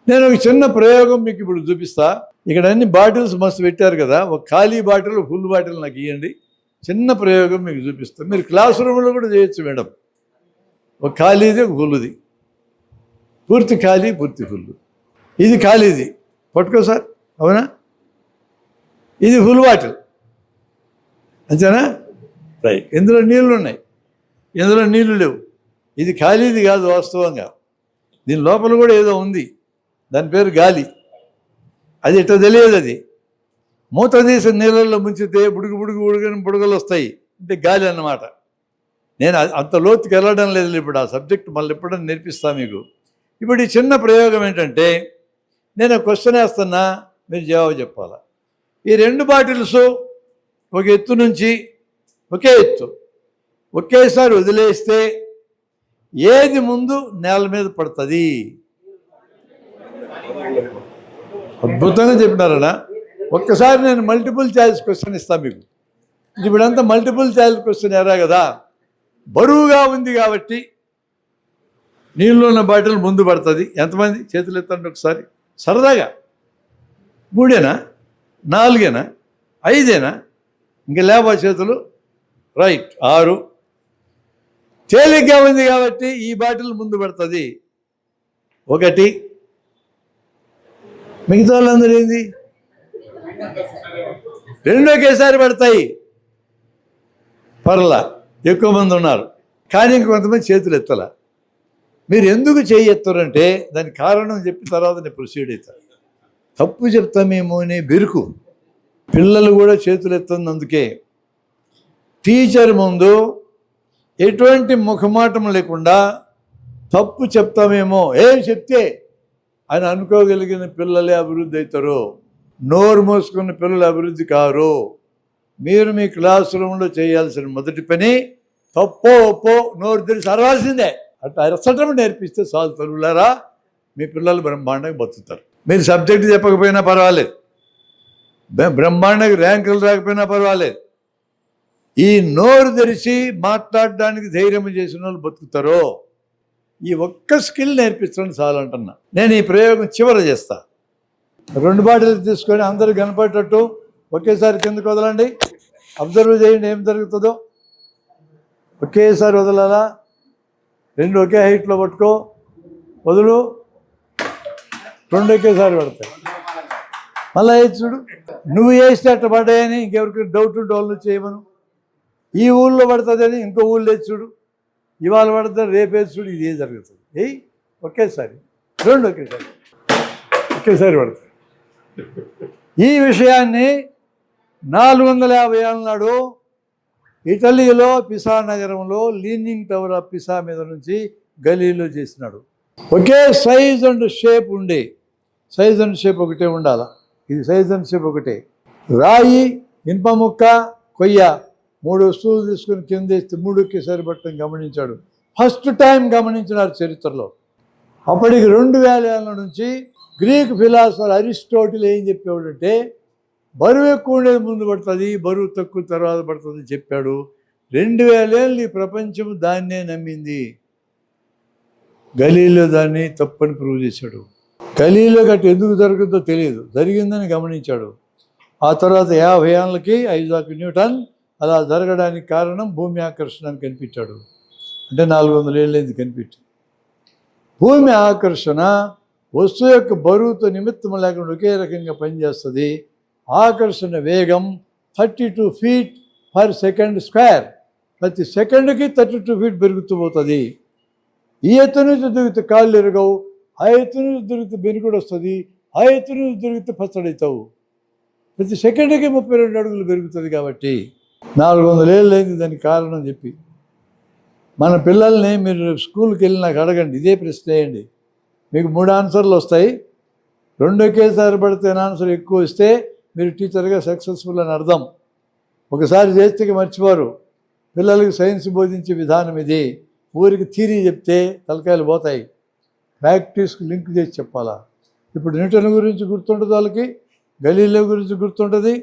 నేను ఒక చిన్న ప్రయోగం మీకు ఇప్పుడు చూపిస్తా. ఇక్కడ అన్ని బాటిల్స్ మస్తు పెట్టారు కదా, ఒక ఖాళీ బాటిల్ ఫుల్ బాటిల్ నాకు ఇవ్వండి. చిన్న ప్రయోగం మీకు చూపిస్తాను. మీరు క్లాస్ రూమ్లో కూడా చేయొచ్చు మేడం. ఒక ఖాళీది ఒక ఫుల్లుది, పూర్తి ఖాళీ పూర్తి ఫుల్. ఇది ఖాళీది పట్టుకో సార్, అవునా? ఇది ఫుల్ బాటిల్ అంతేనా? రైట్. ఇందులో నీళ్ళు ఉన్నాయి, ఇందులో నీళ్లు లేవు. ఇది ఖాళీది కాదు వాస్తవంగా, దీని లోపల కూడా ఏదో ఉంది, దాని పేరు గాలి. అది ఎట్లా తెలియదు. అది మూత తీసిన నీళ్ళల్లో ముంచితే బుడుగు బుడుగు బుడుగని బుడగలు వస్తాయి, అంటే గాలి అన్నమాట. నేను అంత లోతుకి వెళ్ళడం లేదు ఇప్పుడు, ఆ సబ్జెక్ట్ మళ్ళీ ఎప్పుడైనా నేర్పిస్తాను మీకు. ఇప్పుడు ఈ చిన్న ప్రయోగం ఏంటంటే, నేను క్వశ్చన్ వేస్తున్నా, మీరు జవాబు చెప్పాలా. ఈ రెండు బాటిల్స్ ఒక ఎత్తు నుంచి ఒకే ఎత్తు ఒకేసారి వదిలేస్తే ఏది ముందు నేల మీద పడుతుంది? అద్భుతంగా చెప్పినారనా? ఒక్కసారి నేను మల్టిపుల్ చాయిస్ క్వశ్చన్ ఇస్తాను మీకు. ఇప్పుడంతా మల్టిపుల్ చాయిస్ క్వశ్చన్ ఎరా కదా, బరువుగా ఉంది కాబట్టి నీళ్ళు ఉన్న బాటిల్ ముందు పడుతుంది. ఎంతమంది చేతులు ఎత్తండి ఒకసారి సరదాగా. 3ఏనా, 4ఏనా, 5ఏనా? ఇంకా లేవా చేతులు? రైట్, 6. తేలిగ్గా ఉంది కాబట్టి ఈ బాటిల్ ముందు పడుతుంది 1. మిగతా వాళ్ళందరూ ఏంది? 2 ఒకేసారి పడతాయి. పర్లా, ఎక్కువ మంది ఉన్నారు. కానీ ఇంకొంతమంది చేతులు ఎత్తలా. మీరు ఎందుకు చేయి ఎత్తారంటే దానికి కారణం చెప్పిన తర్వాత నేను ప్రొసీడ్ అవుతాను. తప్పు చెప్తామేమో అనే బెరుకు పిల్లలు కూడా చేతులు ఎత్తుంది. అందుకే టీచర్ ముందు ఎటువంటి ముఖమాటం లేకుండా తప్పు చెప్తామేమో, ఏం చెప్తే అని అనుకోగలిగిన పిల్లలే అభివృద్ధి అవుతారు. నోరు మోసుకున్న పిల్లలు అభివృద్ధి కారు. మీరు మీ క్లాస్ రూమ్లో చేయాల్సిన మొదటి పని తప్పో ఒప్పో నోరు తెరిచి అరవాల్సిందే. అట్లా అరచటం నేర్పిస్తే చాలు తల్లులారా, మీ పిల్లలు బ్రహ్మాండంగా బతుకుతారు. మీరు సబ్జెక్ట్ చెప్పకపోయినా పర్వాలేదు, బ్రహ్మాండంగా ర్యాంకులు రాకపోయినా పర్వాలేదు, ఈ నోరు తెరిచి మాట్లాడడానికి ధైర్యం చేసిన వాళ్ళు బతుకుతారో. ఈ ఒక్క స్కిల్ నేర్పించడం చాలు అంటున్నా. నేను ఈ ప్రయోగం చివర చేస్తా. 2 బాటిల్ తీసుకొని అందరూ కనపడేటట్టు ఒకేసారి కిందకు వదలండి. అబ్జర్వ్ చేయండి ఏం జరుగుతుందో. ఒకేసారి వదలాలా, 2 ఒకే హైట్లో పట్టుకో, వదులు, 2 ఒకేసారి పడతాయి. మళ్ళీ వేసి చూడు. నువ్వు వేస్తే అట్ట పడ్డాయని ఇంకెవరికి డౌట్ ఉంటే వాళ్ళు చేయమను. ఈ ఊళ్ళో పడుతుంది అని ఇంకో ఊళ్ళో వేసి చూడు. ఇవాళ పడుతుంది రేపు వేసి చూడు. ఇదే జరుగుతుంది. ఒకేసారి 2 ఒకేసారి పడతాయి. ఈ విషయాన్ని 450 ఏళ్ళ నాడు ఇటలీలో పిసా నగరంలో లీనింగ్ టవర్ ఆఫ్ పిసా మీద నుంచి గలీలో చేసినాడు. ఒకే సైజ్ అండ్ షేప్ ఉండే, సైజ్ అండ్ షేప్ ఒకటే ఉండాల. ఇది సైజ్ అండ్ షేప్ ఒకటే. రాయి, ఇనుప ముక్క, కొయ్య 3 వస్తువులు తీసుకుని కింద వేస్తే 3 ఒకేసారి పట్టడం గమనించాడు. ఫస్ట్ టైం గమనించినారు చరిత్రలో. అప్పటికి 2000 ఏళ్ళ నుంచి గ్రీక్ ఫిలాసఫర్ అరిస్టోటిల్ ఏం చెప్పేవాడంటే, బరువు ఎక్కువ ఉండేది ముందు పడుతుంది, బరువు తక్కువ తర్వాత పడుతుంది చెప్పాడు. 2000 ఏళ్ళు ఈ ప్రపంచం దాన్నే నమ్మింది. గలీలో దాన్ని తప్పని ప్రూవ్ చేశాడు. గలీలో గట్టి ఎందుకు జరుగుతుందో తెలియదు, జరిగిందని గమనించాడు. ఆ తర్వాత 50 ఏళ్ళకి ఐజాక్ న్యూటన్ అలా జరగడానికి కారణం భూమి ఆకర్షణ అని కనిపించాడు. అంటే 400 ఏళ్ళైంది కనిపించి. భూమి ఆకర్షణ వస్తువు యొక్క బరువుతో నిమిత్తం లేకుండా ఒకే రకంగా పనిచేస్తుంది. ఆకర్షణ వేగం 32 feet per second square. ప్రతి సెకండ్కి 32 feet పెరుగుతూ పోతుంది. ఈ ఎత్తు నుంచి దొరికితే కాళ్ళు ఎరగవు, ఆ ఎత్తు నుంచి దొరికితే బెనుకుడు వస్తుంది, ఆ ఎత్తు నుంచి దొరికితే పచ్చడవుతావు. ప్రతి సెకండ్కి 32 అడుగులు పెరుగుతుంది. కాబట్టి 400 ఏళ్ళు అయింది దానికి కారణం చెప్పి. మన పిల్లల్ని మీరు స్కూల్కి వెళ్ళి నాకు అడగండి, ఇదే ప్రశ్న వేయండి, మీకు 3 ఆన్సర్లు వస్తాయి. 2 ఒకేసారి పడితే ఆన్సర్ ఎక్కువ వస్తే మీరు టీచర్గా సక్సెస్ఫుల్ అని అర్థం. ఒకసారి చేస్తే మర్చిపోరు. పిల్లలకి సైన్స్ బోధించే విధానం ఇది. ఊరికి థియరీ చెప్తే తలకాయలు పోతాయి, ప్రాక్టీస్కి లింక్ చేసి చెప్పాలా. ఇప్పుడు న్యూటన్ గురించి గుర్తుంటుంది వాళ్ళకి, గలీలో గురించి గుర్తుంటుంది,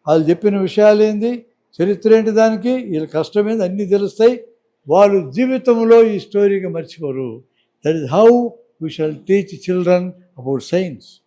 వాళ్ళు చెప్పిన విషయాలు ఏంది, చరిత్ర ఏంటి, దానికి వీళ్ళ కష్టమేంది అన్నీ తెలుస్తాయి. వాళ్ళు జీవితంలో ఈ స్టోరీగా మర్చిపోరు. That is how we shall teach children about science.